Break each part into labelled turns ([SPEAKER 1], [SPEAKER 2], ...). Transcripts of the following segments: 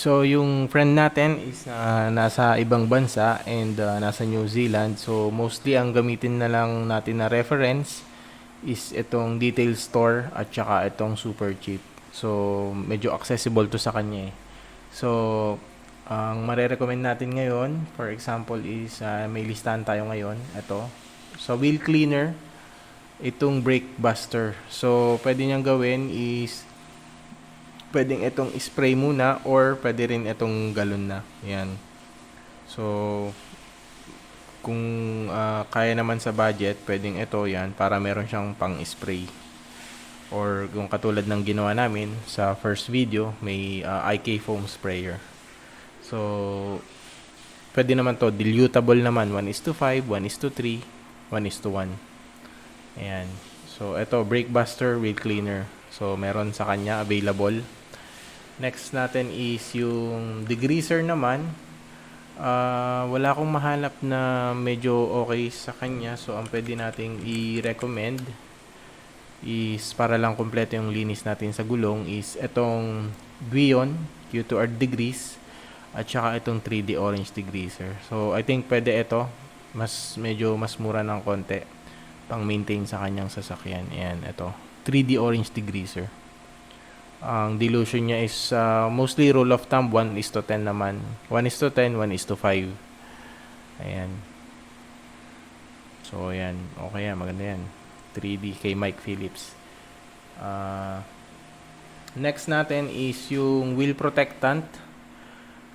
[SPEAKER 1] So, yung friend natin is nasa ibang bansa and nasa New Zealand. So, mostly ang gamitin na lang natin na reference is itong detail store at saka itong super cheap. So, medyo accessible to sa kanya eh. So, ang marerecommend natin ngayon, for example, is may listahan tayo ngayon. Ito. So, wheel cleaner, itong brake buster. So, pwede niyang gawin is pwedeng itong spray muna or pwede rin itong galon na. Yan. So, kung kaya naman sa budget, pwedeng ito yan para meron siyang pang-spray. Or kung katulad ng ginawa namin sa first video, may IK foam sprayer. So, pwede naman to dilutable naman. 1:5, 1:3, 1:1. Ayan. So, ito, brake buster, wheel cleaner. So, meron sa kanya available. Next natin is yung degreaser naman. Wala akong mahanap na medyo okay sa kanya. So, ang pwede nating i-recommend is para lang kompleto yung linis natin sa gulong is itong Guion Q2R degrease at saka itong 3D orange degreaser. So, I think pwede ito. Medyo mas mura ng konti pang maintain sa kanyang sasakyan. Ayan, ito. 3D orange degreaser. Ang dilution niya is mostly rule of thumb 1:10 naman. 1:10, 1:5. Ayan. So, ayan. Okay yan. Maganda yan. 3D kay Mike Phillips. Next natin is yung wheel protectant.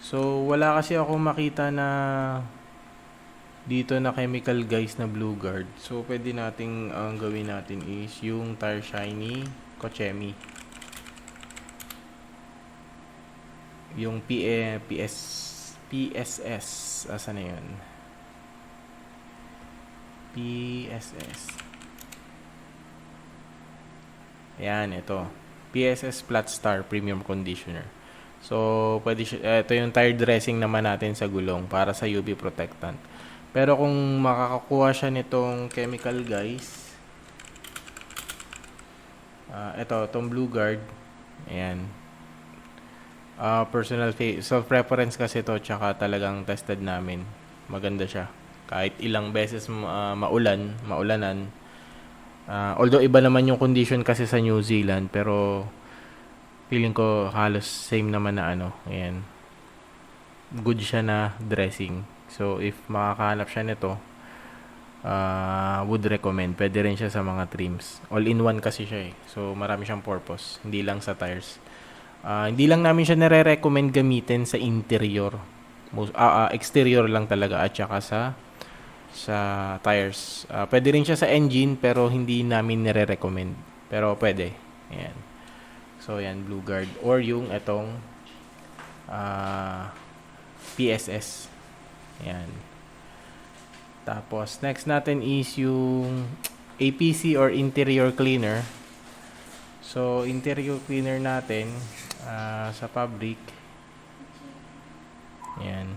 [SPEAKER 1] So, wala kasi ako makita na dito na chemical guys na Blue Guard. So, pwede nating ang gawin natin is yung Tire Shiny Kochemi. Yung PSS. Asa na yun? PSS. Ayan, ito. PSS Flat Star Premium Conditioner. So, pwede siya, ito yung tire dressing naman natin sa gulong para sa UV protectant. Pero kung makakakuha siya nitong chemical guys, ito, itong Blue Guard. Ayan. Personal self-preference kasi to, tsaka talagang tested namin. Maganda siya. Kahit ilang beses maulanan. Although iba naman yung condition kasi sa New Zealand, pero feeling ko halos same naman na ano. Ayan. Good siya na dressing. So, if makakahanap siya nito, would recommend. Pwede rin siya sa mga trims. All-in-one kasi siya eh. So, marami siyang purpose. Hindi lang sa tires. Hindi lang namin siya nare-recommend gamitin sa interior. Exterior lang talaga at saka sa tires. Pwede rin siya sa engine pero hindi namin nire-recommend. Pero pwede. Ayan. So, yan, Blue Guard. Or yung itong PSS. Ayan. Tapos, next natin is yung APC or interior cleaner. So, interior cleaner natin sa fabric. Yan.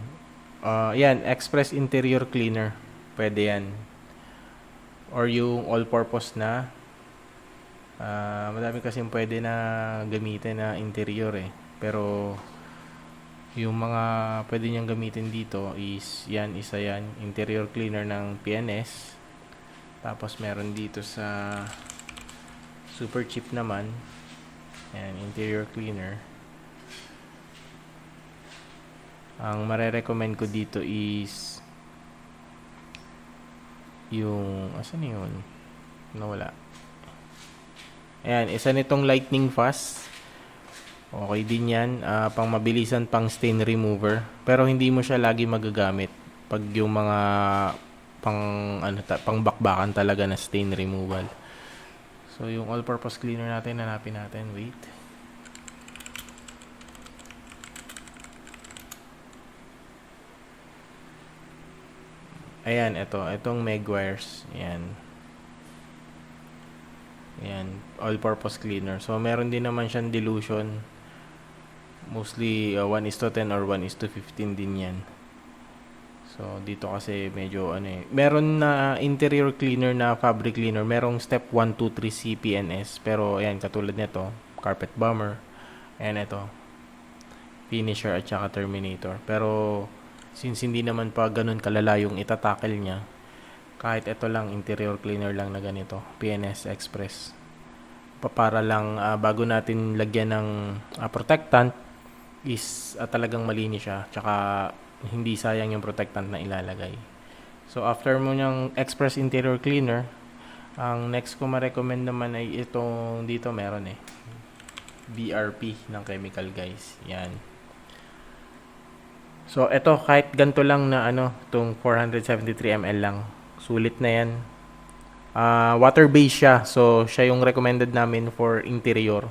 [SPEAKER 1] Yan, Express Interior Cleaner. Pwede yan. Or yung all-purpose na. Madami kasi pwede na gamitin na interior eh. Pero, yung mga pwede niyang gamitin dito is yan, isa yan. Interior cleaner ng PNS. Tapos, meron dito sa super cheap naman. Yan, interior cleaner. Ang marerecommend ko dito is yung asan yun? Nawala. Ayan, isa nitong lightning fast. Okay din yan. Pang mabilisan, pang stain remover. Pero hindi mo siya lagi magagamit pag yung mga pang bakbakan talaga na stain removal. So, yung all-purpose cleaner natin, hanapin natin. Wait. Ayan, ito. Itong Meguiar's. Ayan. Ayan. All-purpose cleaner. So, meron din naman siyang dilution. Mostly 1:10 or 1:15 din yan. So, dito kasi medyo meron na interior cleaner na fabric cleaner. Merong step 1, 2, 3 CPNS. Pero, ayan, katulad nito, carpet bomber. Ayan, ito. Finisher at saka Terminator. Pero since hindi naman pa ganun kalala yung itatackle niya, kahit ito lang, interior cleaner lang na ganito, PNS Express. Para lang bago natin lagyan ng protectant is talagang malinis siya. Tsaka hindi sayang yung protectant na ilalagay. So after mo niyang Express Interior Cleaner, ang next ko ma-recommend naman ay itong dito meron BRP ng chemical guys. Yan. So ito kahit ganito lang na itong 473 ml lang. Sulit na yan. Water-based siya. So siya yung recommended namin for interior.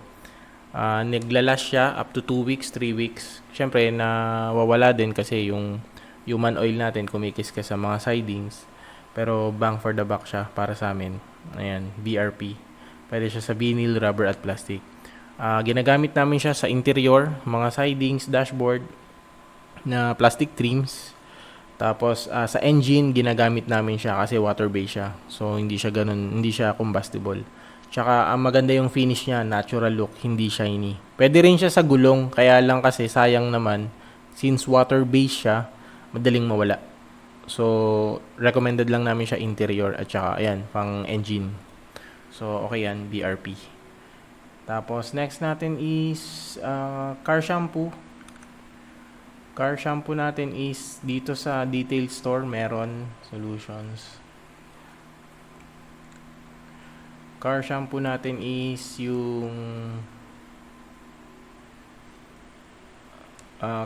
[SPEAKER 1] Naglalas siya up to 2 weeks, 3 weeks. Siyempre, nawawala din kasi yung human oil natin kumikis ka sa mga sidings. Pero bang for the buck siya para sa amin. Ayan, BRP. Pwede siya sa vinyl, rubber at plastic. Ginagamit namin siya sa interior, mga sidings, dashboard, na plastic trims. Tapos sa engine ginagamit namin siya kasi water-based siya. So hindi siya combustible. Tsaka ang maganda yung finish niya, natural look, hindi shiny. Pwede rin siya sa gulong, kaya lang kasi sayang naman since water-based siya, madaling mawala. So recommended lang namin siya interior at saka ayan, pang engine. So okay yan, BRP. Tapos next natin is car shampoo. Car shampoo natin is dito sa detail store meron solutions. Car shampoo natin is yung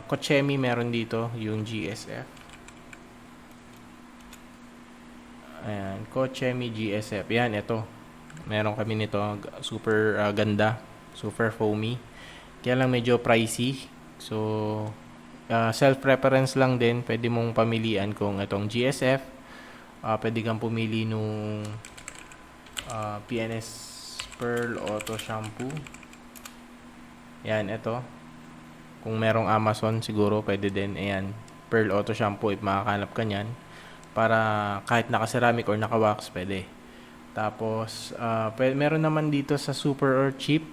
[SPEAKER 1] Kochemi meron dito, yung GSF. Ayan, Kochemi GSF. Yan, ito. Meron kami nito, super ganda, super foamy. Kaya lang medyo pricey. So self-preference lang din, pwede mong pamilian kung itong GSF, pwede kang pumili nung PNS Pearl Auto Shampoo. Yan, ito. Kung merong Amazon, siguro pwede din. Ayan, Pearl Auto Shampoo, if makakanap ka nyan. Para kahit naka-ceramic or naka-wax, pwede. Tapos, meron naman dito sa Super or Cheap,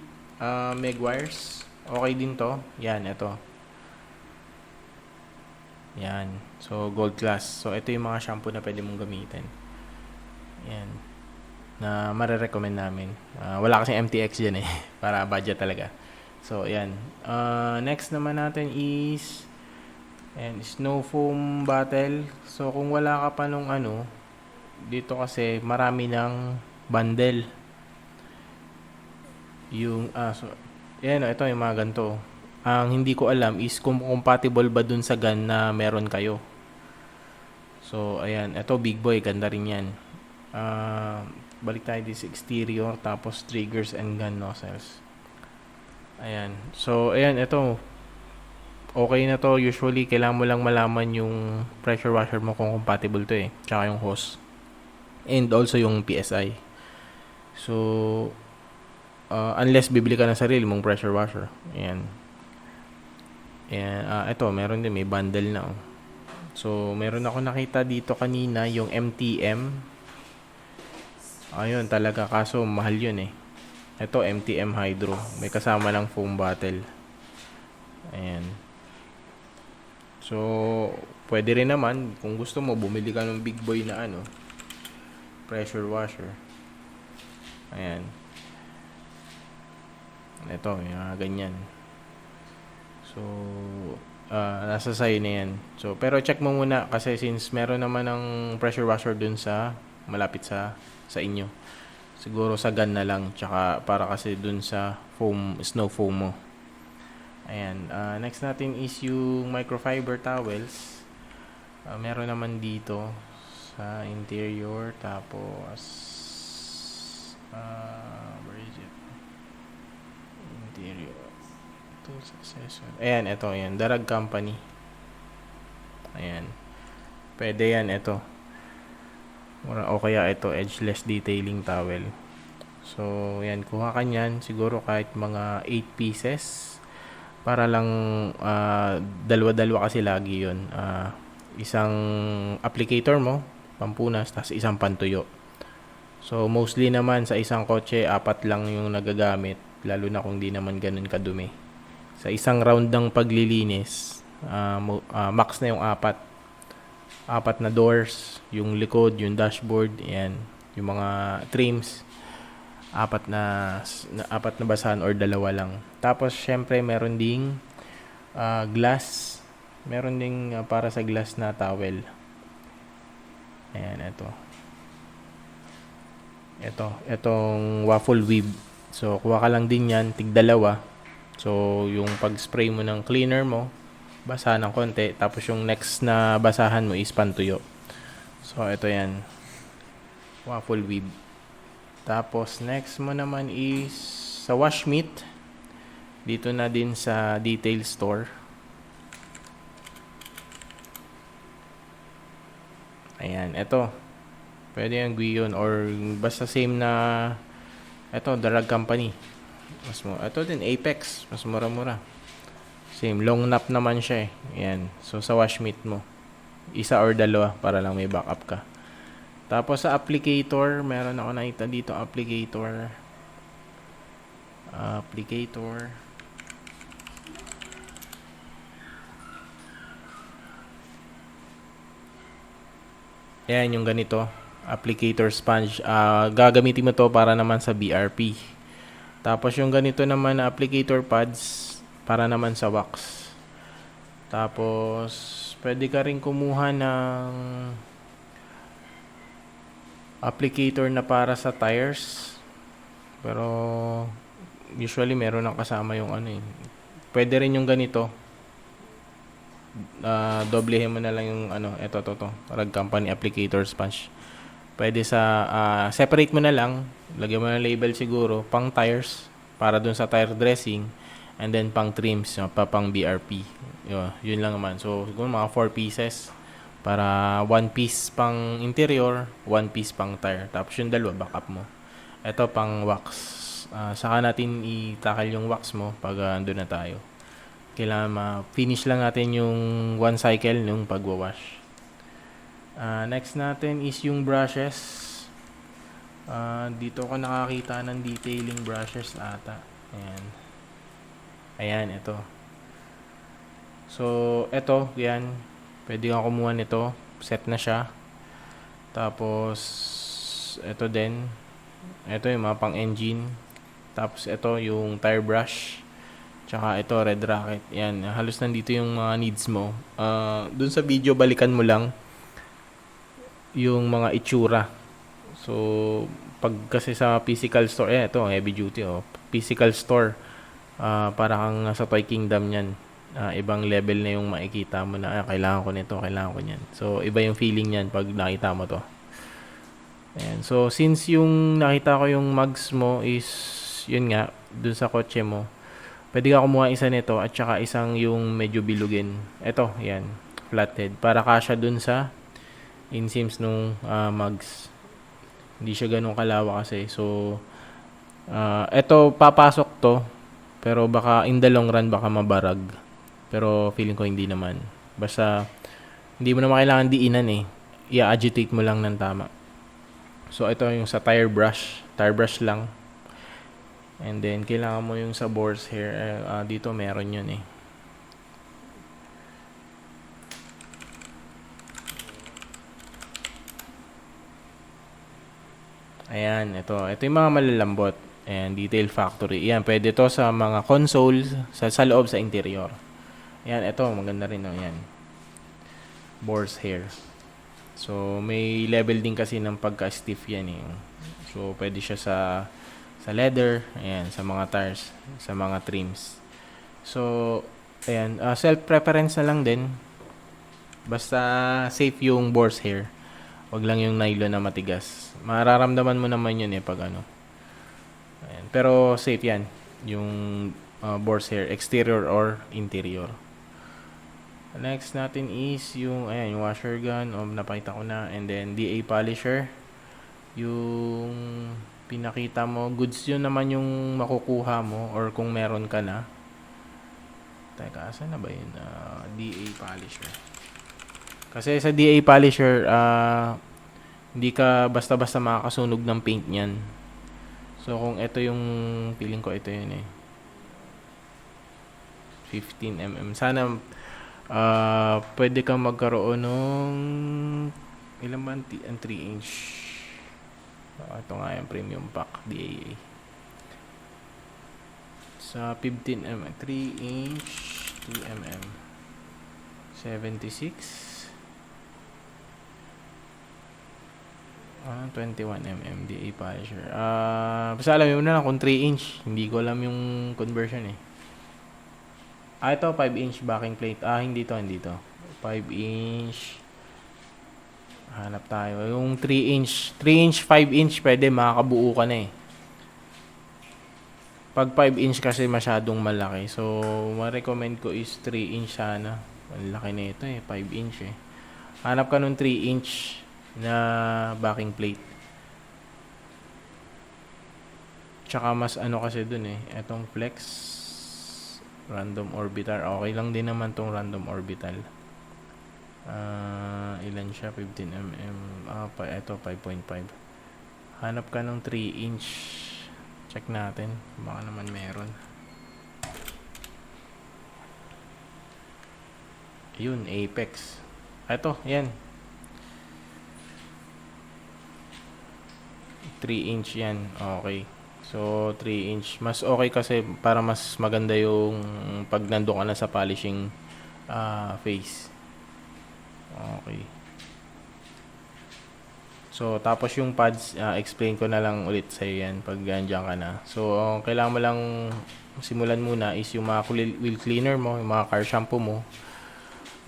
[SPEAKER 1] Megwires. Okay din to. Yan, ito. Yan. So, gold class. So, ito yung mga shampoo na pwede mong gamitin. Yan. Na marirecommend namin. Wala kasing MTX dyan para budget talaga. So, yan. Next naman natin is snow foam bottle. So, kung wala ka pa nung dito kasi marami ng bundle. Yung, yan, ito yung mga ganito. Ang hindi ko alam is kung compatible ba dun sa gun na meron kayo. So, ayan. Ito, big boy. Ganda rin yan. Balik tayo sa exterior. Tapos, triggers and gun nozzles. Ayan. So, ayan. Ito. Okay na to. Usually, kailangan mo lang malaman yung pressure washer mo kung compatible to Tsaka yung hose. And also yung PSI. So, unless bibili ka ng sarili mong pressure washer. Ayan. Ito, meron din, may bundle na. So, meron ako nakita dito kanina, yung MTM. Ayun, talaga, kaso mahal yun Ito, MTM Hydro. May kasama ng foam bottle. Ayan. So, pwede rin naman, kung gusto mo, bumili ka ng big boy na pressure washer. Ayan. Ito, yung ganyan. So, nasa sa'yo na yan. So, pero check mo muna kasi since meron naman ng pressure washer dun sa malapit sa inyo. Siguro sa gun na lang. Tsaka para kasi dun sa snow foam mo. Ayan. Next natin is yung microfiber towels. Meron naman dito sa interior. Tapos, where is it? Interior. Ayan, ito. Ayan. Darag Company. Ayan. Pwede yan, ito. O kaya ito, edgeless detailing towel. So, ayan. Kuha ka nyan. Siguro kahit mga 8 pieces. Para lang, dalawa-dalawa kasi lagi yun. Isang applicator mo, pampunas, tapos isang pantuyo. So, mostly naman sa isang kotse, 4 lang yung nagagamit. Lalo na kung di naman ganun kadumi. Sa isang round ng paglilinis, max na yung apat na doors, yung likod, yung dashboard, ayan, yung mga trims, apat na basahan or dalawa lang. Tapos syempre meron ding glass, meron ding para sa glass na towel. Ayan, itong waffle weave. So kuha ka lang din yan, tig dalawa. So yung pag-spray mo ng cleaner mo, basa ng konti, tapos yung next na basahan mo is pantuyo. So ito yan, waffle weave. Tapos next mo naman is sa wash mitt, dito na din sa detail store. Ayan, ito. Pwede yung Guion or basta same na ito, Darag Company. Ito din, Apex. Mas mura-mura. Same, long nap naman siya eh. Ayan. So, sa wash mitt mo, isa or dalawa para lang may backup ka. Tapos sa applicator, meron ako nakita dito applicator. Ayan, yung ganito. Applicator sponge. Gagamitin mo to para naman sa BRP. Tapos yung ganito naman na applicator pads para naman sa wax. Tapos pwede ka rin kumuha ng applicator na para sa tires. Pero usually meron ng kasama yung ano eh. Pwede rin yung ganito. Doblehin mo na lang yung ano, to. Rag Company applicator sponge. Pwede sa separate mo na lang, lagyan mo ng label siguro pang tires para dun sa tire dressing, and then pang trims, pang BRP. Yun lang naman. So siguro mga 4 pieces para 1 piece pang interior, 1 piece pang tire. Tapos yung dalawa backup mo. Ito pang wax. Saka natin i-tackle yung wax mo pag andun na tayo. Kailangan ma-finish lang natin yung 1 cycle nung pagwawash. Next natin is yung brushes. Dito ko nakakita ng detailing brushes ata. Ayan, ito. So, ito, yan. Pwede kang kumuha nito. Set na siya. Tapos, ito din. Ito yung mga pang engine. Tapos, ito yung tire brush. Tsaka ito, red racket. Yan, halos nandito yung mga needs mo. Dun sa video, balikan mo lang yung mga itsura. So, pag kasi sa physical store, ito, heavy duty, physical store, para kang sa Toy Kingdom yan. Ibang level na yung makikita mo na, kailangan ko nito, kailangan ko yan. So, iba yung feeling yan pag nakita mo to. Ayan. So, since yung nakita ko yung mugs mo is, yun nga, dun sa kotse mo, pwede ka kumuha isa nito at saka isang yung medyo bilugin. Ito, yan, flathead. Para kasya dun sa inseams nung mugs. Hindi siya ganun kalawa kasi. So, ito, papasok to. Pero baka in the long run, baka mabarag. Pero feeling ko hindi naman. Basta, hindi mo naman kailangan diinan eh. I-agitate mo lang ng tama. So, ito yung sa tire brush. Tire brush lang. And then, kailangan mo yung sa boar's hair. Dito, meron yun eh. Ayan, ito. Ito yung mga malalambot. Ayan, Detail Factory. Ayan, pwede to sa mga consoles, sa loob, sa interior. Ayan, ito. Maganda rin. Ayan. Boar's hair. So, may level din kasi ng pagka-stiff yan eh. So, pwede siya sa leather, ayan, sa mga tires, sa mga trims. So, ayan, self-preference na lang din. Basta safe yung boar's hair. Wag lang yung nylon na matigas. Mararamdaman mo naman yun eh pag ano. Ayan. Pero safe yan. Yung boar's hair, exterior or interior. Next natin is yung, ayan, yung washer gun. Napakita ko na. And then, DA polisher. Yung pinakita mo, goods yun naman yung makukuha mo or kung meron ka na. Teka, asan na ba yun? DA polisher. Kasi sa DA polisher, hindi ka basta-basta makakasunog ng paint niyan. So, kung ito yung, feeling ko ito yun eh. 15mm. Sana pwede kang magkaroon ng ilan ba ang 3 inch. Ito nga yung premium pack DAA. Sa 15mm, 3 inch 3mm 76 21mm DA polisher. Basta alam mo na lang kung 3 inch. Hindi ko alam yung conversion eh. Ito 5 inch backing plate. Hindi to 5 inch. Hanap tayo yung 3 inch 5 inch pwede, makakabuo ka na eh. Pag 5 inch kasi masyadong malaki, so ma-recommend ko is 3 inch sana. Ang laki na ito eh, 5 inch eh. Hanap ka nung 3 inch na backing plate. Tsaka mas ano kasi dun eh, etong flex random orbital, okay lang din naman tong random orbital. Ilan siya? 15mm. Ito 5.5. Hanap ka ng 3 inch. Check natin, baka naman meron. Yun, Apex. Ito, yan. 3 inch yan. Okay. So, 3 inch. Mas okay kasi para mas maganda yung pag nandun ka na sa polishing phase. Okay. So, tapos yung pads, explain ko na lang ulit sa'yo yan pag andyan ka na. So, kailangan mo lang simulan muna is yung mga wheel cleaner mo, yung mga car shampoo mo,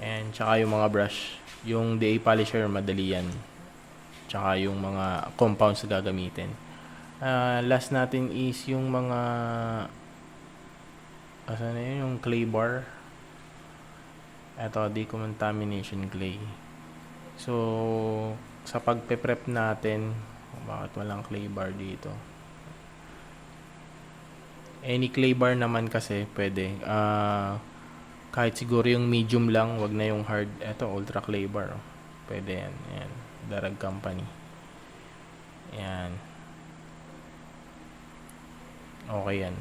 [SPEAKER 1] and tsaka yung mga brush. Yung DA polisher, madali yan. Tsaka yung mga compounds na gagamitin. Last natin is yung mga asan na yun? Yung clay bar. Ito, decontamination clay. So, sa pagpe-prep natin, bakit walang clay bar dito? Any clay bar naman kasi pwede. Kahit siguro yung medium lang, wag na yung hard. Ito, ultra clay bar. Pwede yan. Yan. Darag Company. Yan. Okay yan.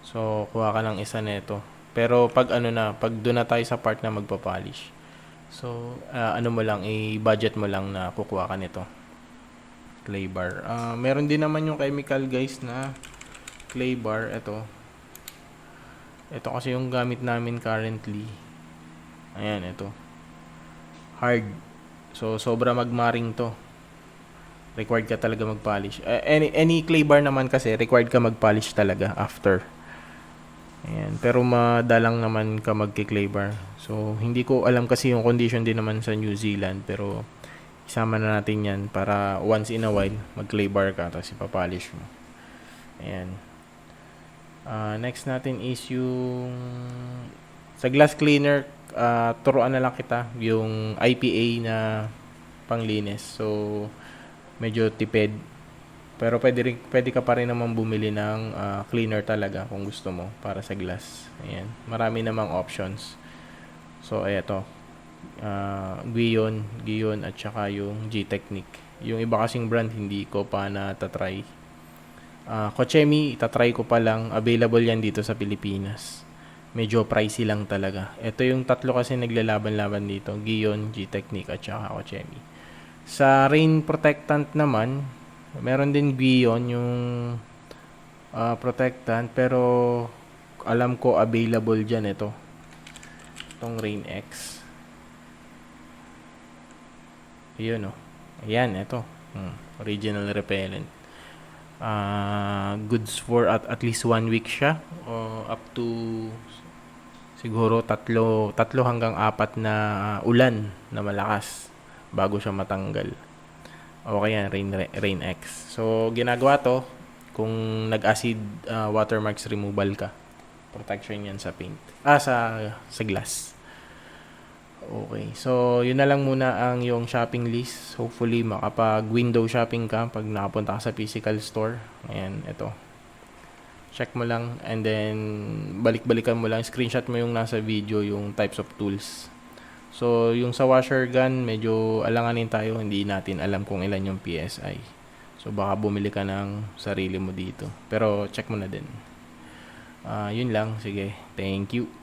[SPEAKER 1] So, kuha ka ng isa nito. Pero pag pag doon na tayo sa part na magpa-polish. So, ano mo lang, i-budget mo lang na kukuha ka nito. Clay bar. Meron din naman yung chemical guys na clay bar. Ito kasi yung gamit namin currently. Ayan, ito. Hard. So, sobra magmaring to. Required ka talaga mag-polish. Any clay bar naman kasi, required ka mag-polish talaga after. Ayan. Pero madalang naman ka magki-clay bar. So, hindi ko alam kasi yung condition din naman sa New Zealand. Pero, isama na natin yan para once in a while, mag-clay bar ka tapos ipapolish mo. Ayan. Next natin is yung sa glass cleaner, turuan na lang kita yung IPA na panglinis. So, medyo tipid. Pero pwede ka pa rin naman bumili ng cleaner talaga kung gusto mo para sa glass. Ayan. Marami namang options. So, eto. Gion at saka yung G-Technique. Yung iba kasing brand hindi ko pa na-try. Kochemi, itatry ko pa lang. Available yan dito sa Pilipinas. Medyo pricey lang talaga. Ito yung tatlo kasi naglalaban-laban dito. Gion, G-Technique at saka Kochemi. Sa rain protectant naman, meron din Gion yung protectant. Pero alam ko available dyan ito. Itong Rain X. Yun Ayan, ito. Original repellent. Goods for at least 1 week siya. Up to siguro tatlo hanggang 4 na ulan na malakas bago siya matanggal. Okay yan, Rain X. So, ginagawa to kung nag-acid watermarks removal ka. Protection yan sa paint. Sa glass. Okay. So, yun na lang muna ang yung shopping list. Hopefully, makapag-window shopping ka pag nakapunta ka sa physical store. Ayan, ito. Check mo lang and then balik-balikan mo lang. Screenshot mo yung nasa video, yung types of tools. So, yung sa washer gun, medyo alanganin tayo. Hindi natin alam kung ilan yung PSI. So, baka bumili ka ng sarili mo dito. Pero, check mo na din. Yun lang, sige. Thank you.